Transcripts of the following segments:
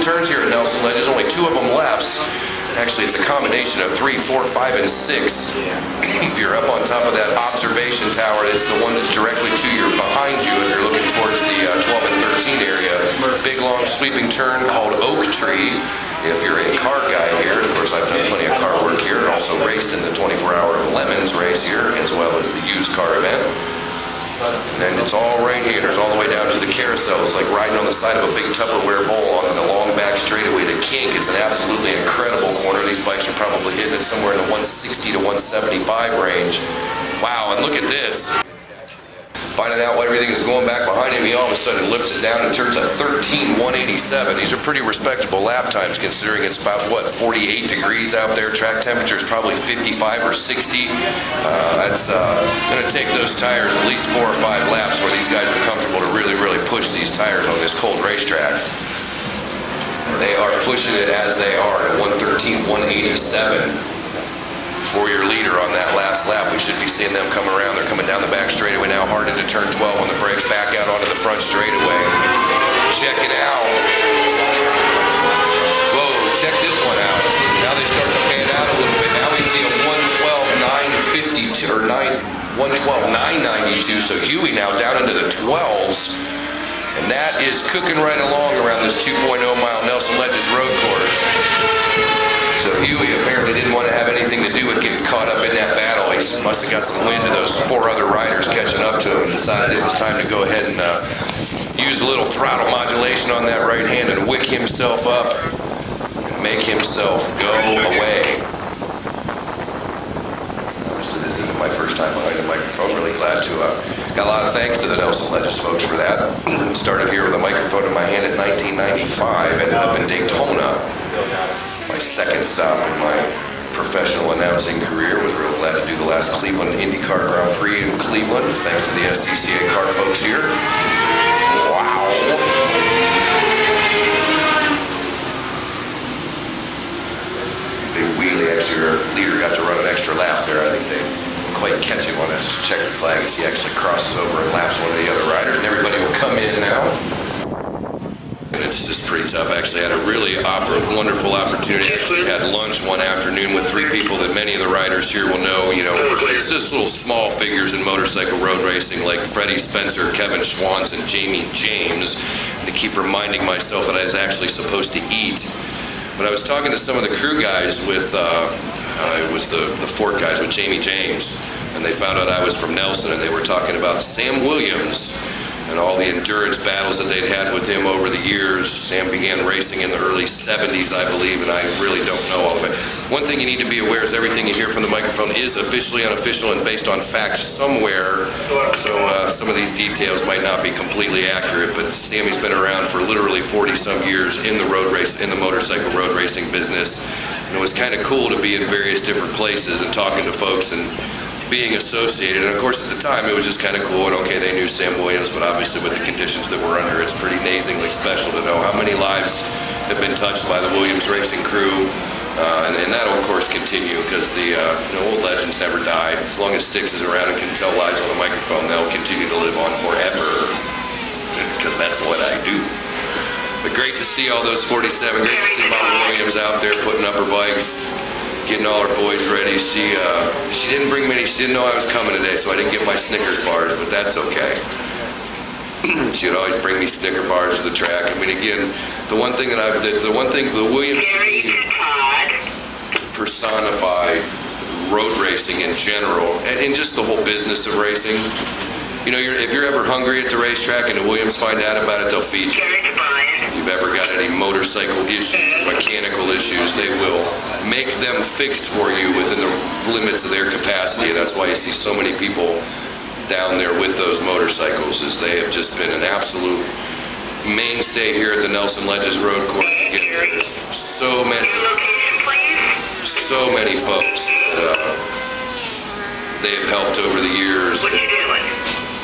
Turns here at Nelson Ledges, only 2 of them left. Actually, it's a combination of 3, 4, 5, and 6. If you're up on top of that observation tower, it's the one that's directly to your behind you if you're looking towards the 12 and 13 area. Big, long, sweeping turn called Oak Tree. If you're a car guy here, of course, I've done plenty of car work here, and also raced in the 24-hour of Lemons race here, as well as the used car event. And then it's all right here. There's all the way down to the carousel. It's like riding on the side of a big Tupperware bowl on the long back straightaway. The kink is an absolutely incredible corner. These bikes are probably hitting it somewhere in the 160 to 175 range. Wow, and look at this. Finding out what everything is going back behind him, he all of a sudden lifts it down and turns a 13.187. These are pretty respectable lap times considering it's about, what, 48 degrees out there. Track temperature is probably 55 or 60. That's going to take those tires at least 4 or 5 laps where these guys are comfortable to really, really push these tires on this cold racetrack. They are pushing it as they are at 113.187. For your leader on that last lap. We should be seeing them come around. They're coming down the back straightaway now, hard into turn 12 on the brakes, back out onto the front straightaway. Check it out. Whoa, check this one out. Now they start to pan out a little bit. Now we see a 112.952 or 112.992. So Huey now down into the 12s. And that is cooking right along around this 2.0 mile Nelson Ledges road course. So Huey apparently didn't want to have anything to do with getting caught up in that battle. He must have got some wind of those 4 other riders catching up to him and decided it was time to go ahead and use a little throttle modulation on that right hand and wick himself up and make himself go away. Obviously, this isn't my first time behind the microphone. Really glad to got a lot of thanks to the Nelson Ledges folks for that. Started here with a microphone in my hand in 1995, ended up in Daytona. My second stop in my professional announcing career. Was real glad to do the last Cleveland IndyCar Grand Prix in Cleveland, thanks to the SCCA car folks here. Wow. Big wheelie your leader got to run an extra lap there. I think they quite catch him on a checkered flag as he actually crosses over and laps one of the other riders, and everybody will come in now. And it's just pretty tough. I actually had a really wonderful opportunity. I actually had lunch one afternoon with 3 people that many of the riders here will know, you know, just little small figures in motorcycle road racing like Freddie Spencer, Kevin Schwantz, and Jamie James. And to keep reminding myself that I was actually supposed to eat. But I was talking to some of the crew guys with, it was the Fort guys with Jamie James, and they found out I was from Nelson, and they were talking about Sam Williams and all the endurance battles that they'd had with him over the years. Sam began racing in the early 70s, I believe, and I really don't know all of it. One thing you need to be aware is everything you hear from the microphone is officially unofficial and based on fact somewhere, so some of these details might not be completely accurate, but Sammy's been around for literally 40-some years in the motorcycle road racing business, and it was kind of cool to be in various different places and talking to folks and being associated. And of course at the time it was just kind of cool, and okay, they knew Sam Williams, but obviously with the conditions that we're under, it's pretty amazingly special to know how many lives have been touched by the Williams racing crew, and that'll of course continue, because the old legends never die. As long as Styx is around and can tell lies on the microphone, they'll continue to live on forever, because that's what I do. But great to see all those 47, great to see Mama Williams out there putting up her bikes, getting all her boys ready. She didn't bring me any, she didn't know I was coming today, so I didn't get my Snickers bars, but that's okay. She would always bring me Snicker bars to the track. I mean, again, the one thing the Williams to me personify road racing in general, and just the whole business of racing. You know, if you're ever hungry at the racetrack and the Williams find out about it, they'll feed you. If you've ever got any motorcycle issues or mechanical issues, they will make them fixed for you within the limits of their capacity. And that's why you see so many people down there with those motorcycles, is they have just been an absolute mainstay here at the Nelson Ledges Road Course. Again, there's so many folks that they have helped over the years. What are you doing?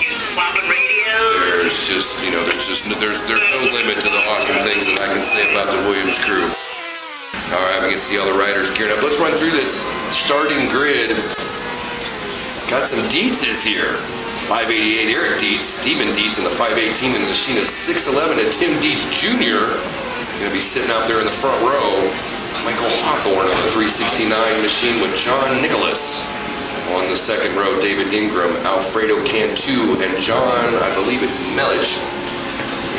You swapping radios? There's no limit to the awesome things that I can say about the Williams crew. All right, we can see all the riders gearing up. Let's run through this starting grid. Got some Dietzes here. 588 Eric Dietz, Stephen Dietz in the 518 in the machine is 611, and Tim Dietz Jr. going to be sitting out there in the front row. Michael Hawthorne on the 369 machine with John Nicholas. On the second row, David Ingram, Alfredo Cantu, and John, I believe it's Melich,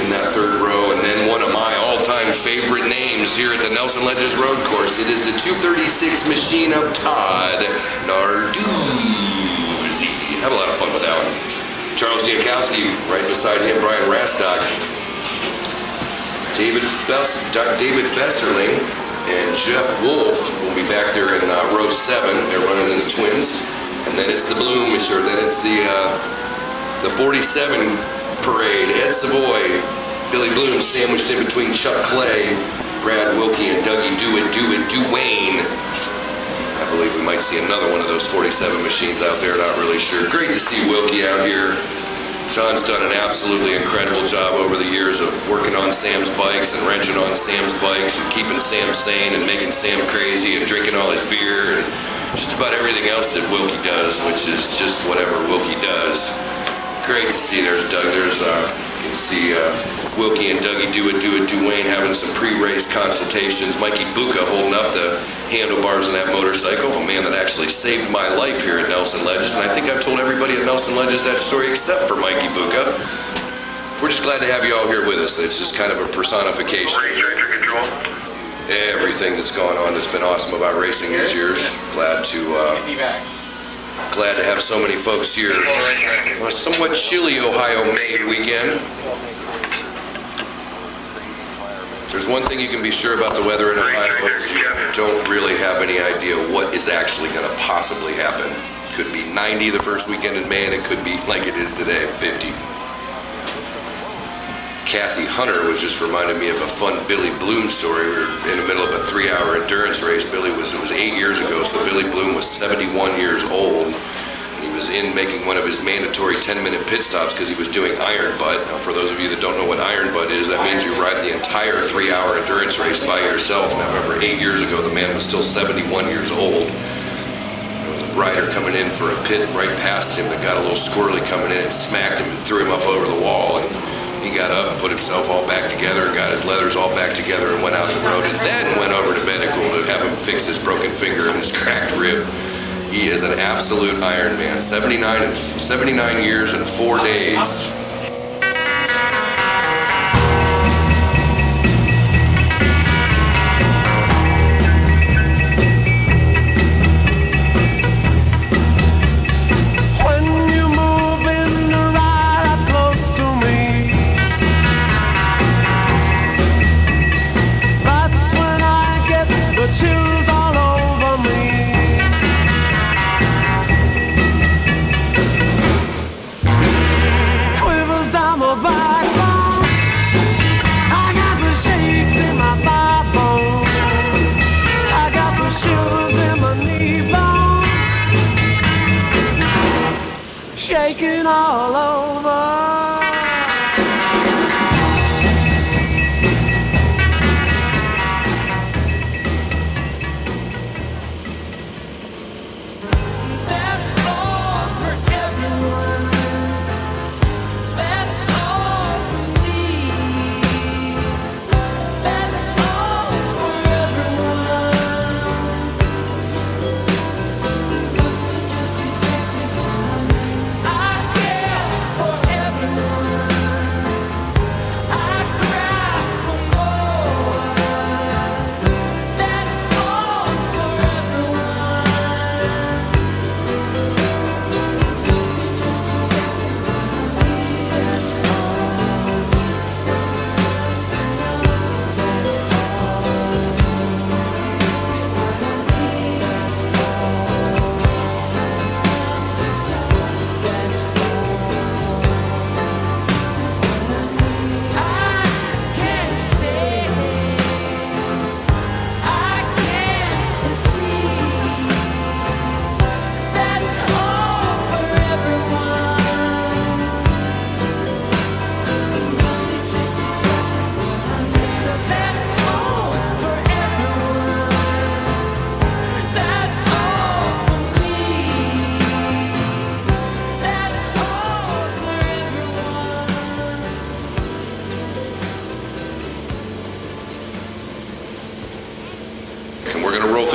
in that third row. And then one of my all-time favorite names here at the Nelson Ledges Road Course, it is the 236 machine of Todd Narduzzi. Had a lot of fun with that one. Charles Jankowski, right beside him, Brian Rastock, David Besserling, and Jeff Wolf will be back there in row 7. They're running in the twins. And then it's the Bloom, then it's the 47 parade. Ed Savoy, Billy Bloom sandwiched in between Chuck Clay, Brad Wilkie, and Dougie Duane. I believe we might see another one of those 47 machines out there, not really sure. Great to see Wilkie out here. John's done an absolutely incredible job over the years of working on Sam's bikes and wrenching on Sam's bikes and keeping Sam sane and making Sam crazy and drinking all his beer and just about everything else that Wilkie does, which is just whatever Wilkie does. Great to see. There's Doug. You can see Wilkie and Dougie Duane having some pre-race consultations. Mikey Bucca holding up the handlebars on that motorcycle, a man that actually saved my life here at Nelson Ledges, and I think I've told everybody at Nelson Ledges that story except for Mikey Bucca. We're just glad to have you all here with us. It's just kind of a personification. Everything that's gone on that's been awesome about racing these years. Glad to have so many folks here on a somewhat chilly Ohio-made weekend. There's one thing you can be sure about the weather in Ohio, is you don't really have any idea what is actually going to possibly happen. It could be 90 the first weekend in May, and it could be like it is today, 50. Kathy Hunter was just reminding me of a fun Billy Bloom story. We were in the middle of a 3-hour endurance race. It was 8 years ago, so Billy Bloom was 71 years old. He was in making one of his mandatory 10-minute pit stops because he was doing iron butt. Now, for those of you that don't know what iron butt is, that means you ride the entire 3-hour endurance race by yourself. Now, remember, 8 years ago, the man was still 71 years old. rider coming in for a pit right past him that got a little squirrely coming in and smacked him and threw him up over the wall. And he got up and put himself all back together and got his leathers all back together and went out the road and then went over to medical to have him fix his broken finger and his cracked rib. He is an absolute Iron Man. 79 years and 4 days. Shaking all over.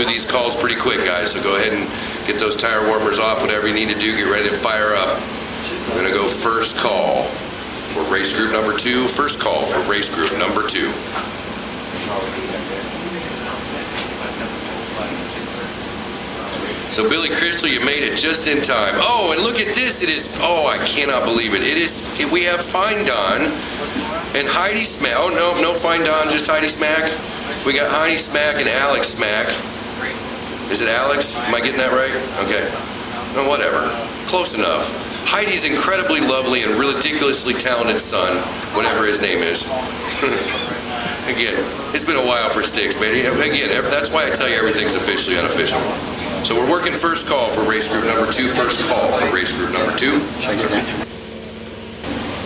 These calls pretty quick, guys, so go ahead and get those tire warmers off, whatever you need to do, get ready to fire up. We're going to go first call for race group number 2. First call for race group number 2. So Billy Crystal, you made it just in time. Oh, and look at this, it is, oh, I cannot believe it. We have Fine Don and Heidi Smack. Oh, no Fine Don, just Heidi Smack. We got Heidi Smack and Alex Smack. Is it Alex? Am I getting that right? Okay. No, whatever. Close enough. Heidi's incredibly lovely and ridiculously talented son, whatever his name is. Again, it's been a while for Sticks, man. Again, that's why I tell you everything's officially unofficial. So we're working first call for race group number 2. First call for race group number 2.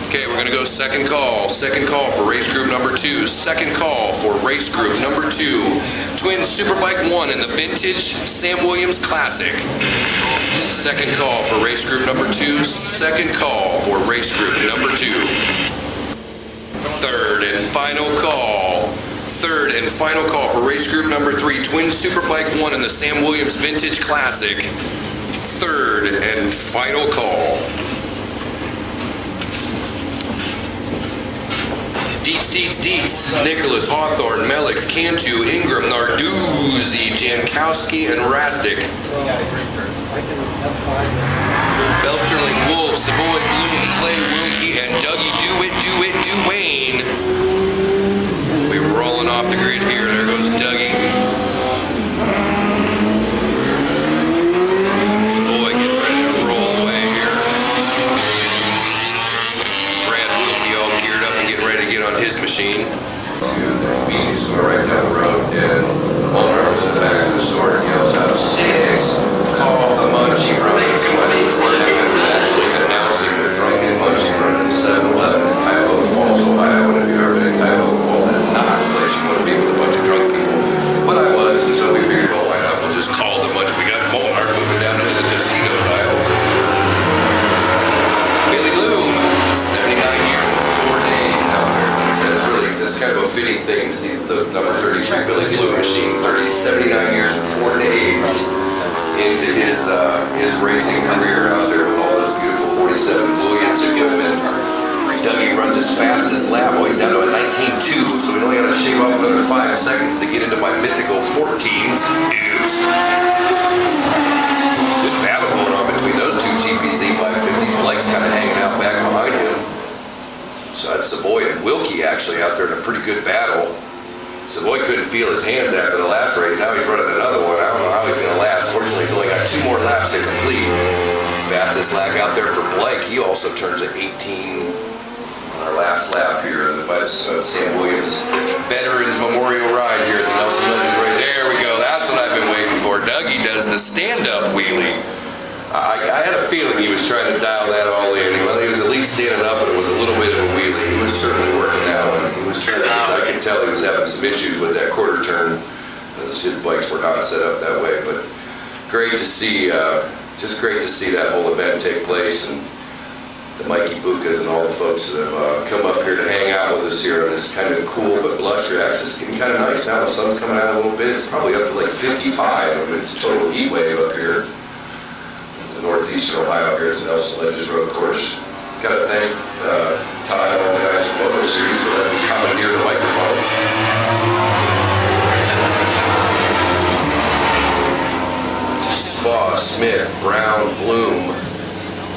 Okay, we're gonna go second call. Second call for race group number 2. Second call for race group number 2. Twin Superbike 1 in the Vintage Sam Williams Classic. Second call for race group number 2. Second call for race group number 2. Third and final call. Third and final call for race group number 3. Twin Superbike 1 in the Sam Williams Vintage Classic. Third and final call. Dietz, Nicholas, Hawthorne, Melix, Cantu, Ingram, Narduzzi, Jankowski, and Rastic. Belsterling, Wolf, Savoy, Bloom, Clay, Wilkie, and Dougie Duane. We're rolling off the grid here. There goes Dougie. Savoy getting ready to roll away here. Brad Wilkie all geared up and getting ready to get on his machine. Convenience store right down the road, and the owner was in the back of the store and yells out, "Sticks, call the Munchie Brothers." Somebody was actually announcing the drunken Munchie Brothers 7-Eleven in Cuyahoga Falls, Ohio. And if you've ever been in Cuyahoga Falls, it's not a place you want to be with a bunch of his racing career out there with all those beautiful 47 Williams equipment. Dougie runs his fastest lap. Oh, he's down to a 19.2, so we only got to shave off another 5 seconds to get into my mythical 14s. Oops. Good battle going on between those two GPZ 550s. Blake's kind of hanging out back behind him. So that's Savoy and Wilkie actually out there in a pretty good battle. Savoy couldn't feel his hands after the last race. Now he's running another one. I don't know how he's going to last. Fortunately, he's only got 2 more laps to complete. Fastest lap out there for Blake. He also turns at 18 on our last lap here in the Sam Williams Veterans Memorial Ride here at the Nelson Ledges Race. There we go. That's what I've been waiting for. Dougie does the stand-up wheelie. I had a feeling he was trying to dial that all in. Well, he was at least standing up, and it was a little bit of a wheelie. He was certainly working that one. He was trying to, I can tell he was having some issues with that quarter turn. His bikes were not set up that way, but great to see, just great to see that whole event take place, and the Mikey Bukas and all the folks that have come up here to hang out with us here on this kind of cool but blustery axis. It's getting kind of nice now. The sun's coming out a little bit. It's probably up to like 55. I mean, it's a total heat wave up here. The northeastern Ohio here at the Nelson Ledges Road Course. Got to thank Todd and all the guys from Moto Series for letting me commandeer the microphone. Spa, Smith, Brown, Bloom,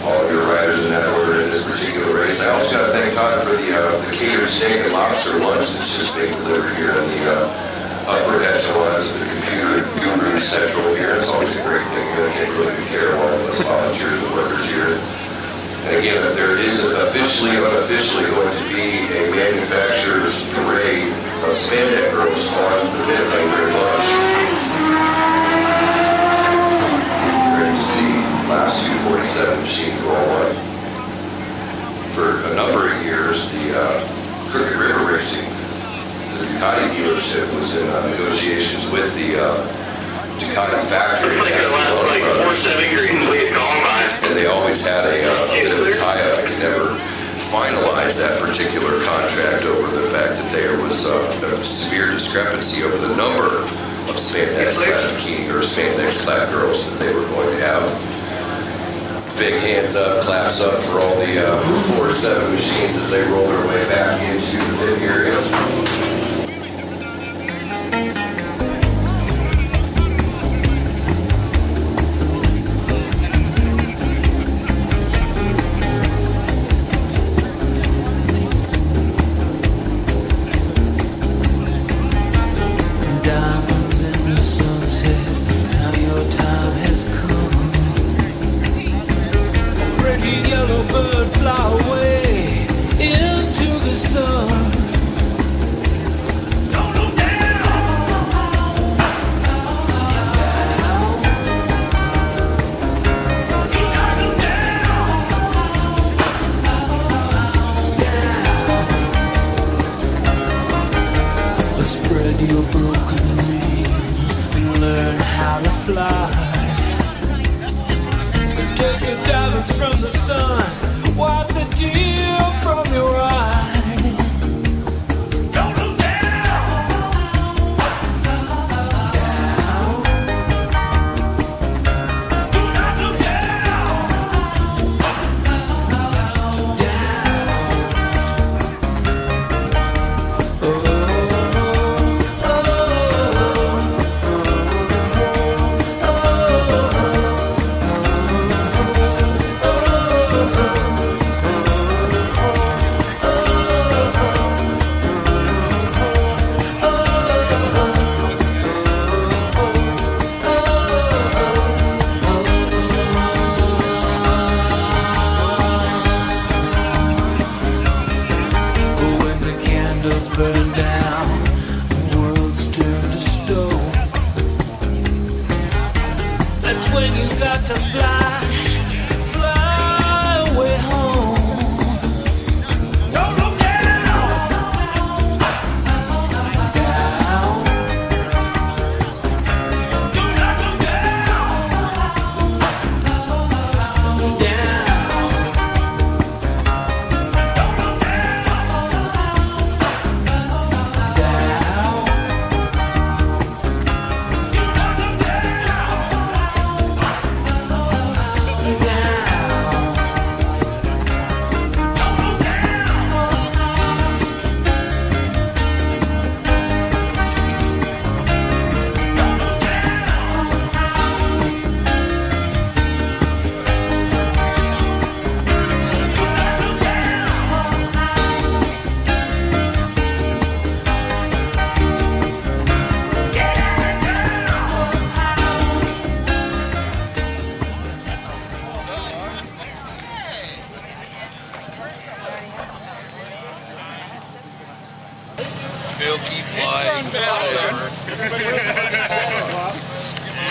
all of your riders in that order in this particular race. I also got to thank Todd for the catered steak and lobster lunch that's just being delivered here in the upper echelons of the computer guru central here. It's always a great thing. You're going to take really good care of all of us volunteers and workers here. And again, there is officially and unofficially going to be a manufacturer's parade of spandex girls on the pit lane during lunch. Great to see last 247 machines roll on. For a number of years, the Crooked River Racing, the Ducati dealership, was in negotiations with the Ducati factory. And they always had a bit of a tie-up and never finalized that particular contract over the fact that there was a severe discrepancy over the number of spandex-clad bikini or spandex-clad girls that they were going to have. Big hands up, claps up for all the 4-7 machines as they roll their way back into the pit area.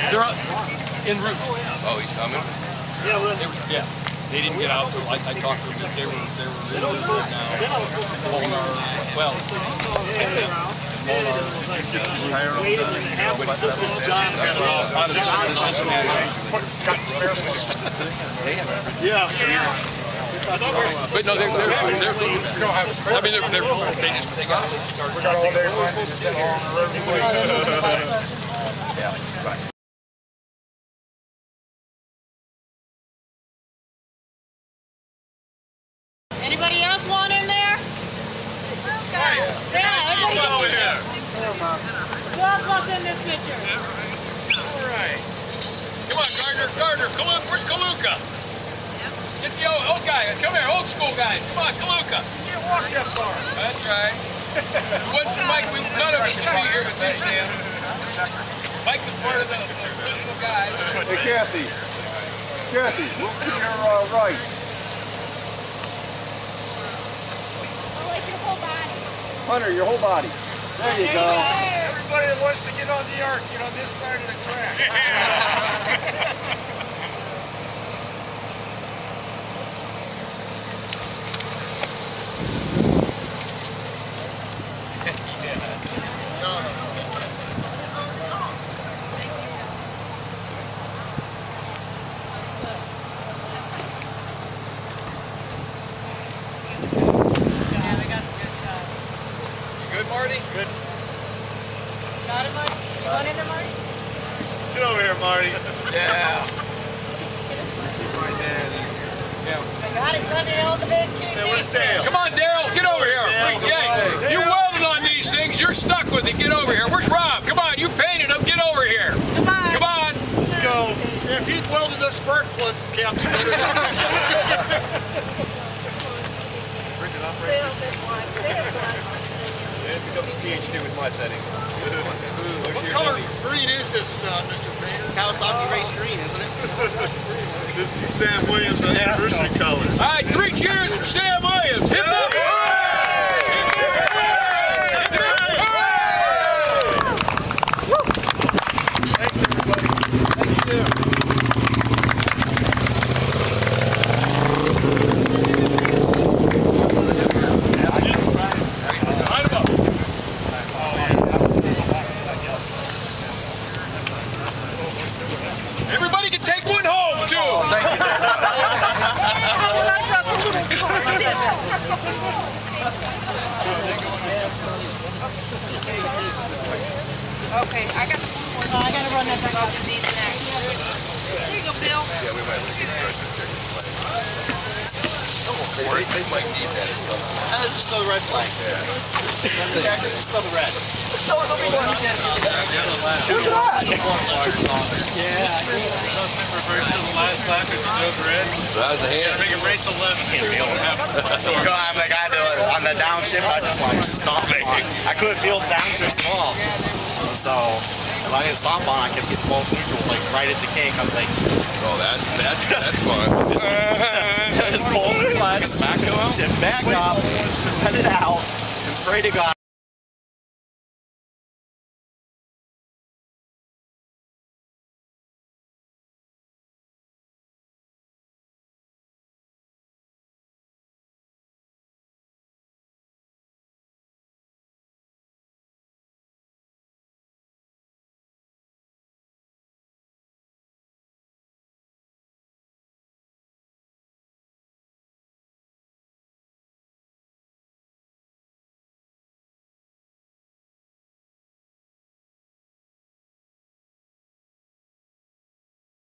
They're out en route. Oh, he's coming? Yeah. They didn't get out till I talked to them. They were in Molnar. Well, but no, they're I mean, they got yeah, right. Anybody else want in there? Yeah, everybody go in there. Who else wants in this picture? All right. Come on, Gardner, Kaluka. Where's Kaluka? Get the old guy. Come here, old school guy. Come on, Kaluka. You can't walk that far. That's right. Mike, none of us should be here with this. Mike was part of the original guys. Hey, Kathy, look to your right. Like your whole body. Hunter, your whole body. There you go. Everybody that wants to get on the ark, get on this side of the track. Marty? Good. Got it, Marty? You want in there, Marty? Get over here, Marty. Yeah. Right there. Yeah. I got it, son. Hold the big king. Hey, where's Dale? Come on, Daryl. Get over here. Hey, you're welding on these things. You're stuck with it. Get over here. Where's Rob? Come on. You painted them. Get over here. Come on. Come on. Let's go. If he'd welded a spark plug caps, he would have Bridget, It becomes a PhD with my settings. What color green is this, Mr. Painter? Kawasaki race green, isn't it? This is Sam Williams anniversary colors. All right, 3 cheers for Sam Williams. Hip hip Thanks, everybody. Thank you. Everybody can take one home, too. Thank you. Okay, I got to run that back out to these next. Here you go, Bill. Yeah, we might get they might need that. Just throw the red flag. Yeah. Just throw the red. That was the hand. Make it race 11. I'm the guy on the downshift. I just like stomped on. I couldn't feel the downshift at all. So if I didn't stomp on, I kept getting false neutrals like right at the kink. I was like, oh, that's fun. it's pull the clutch, back up, let it out, and pray to God.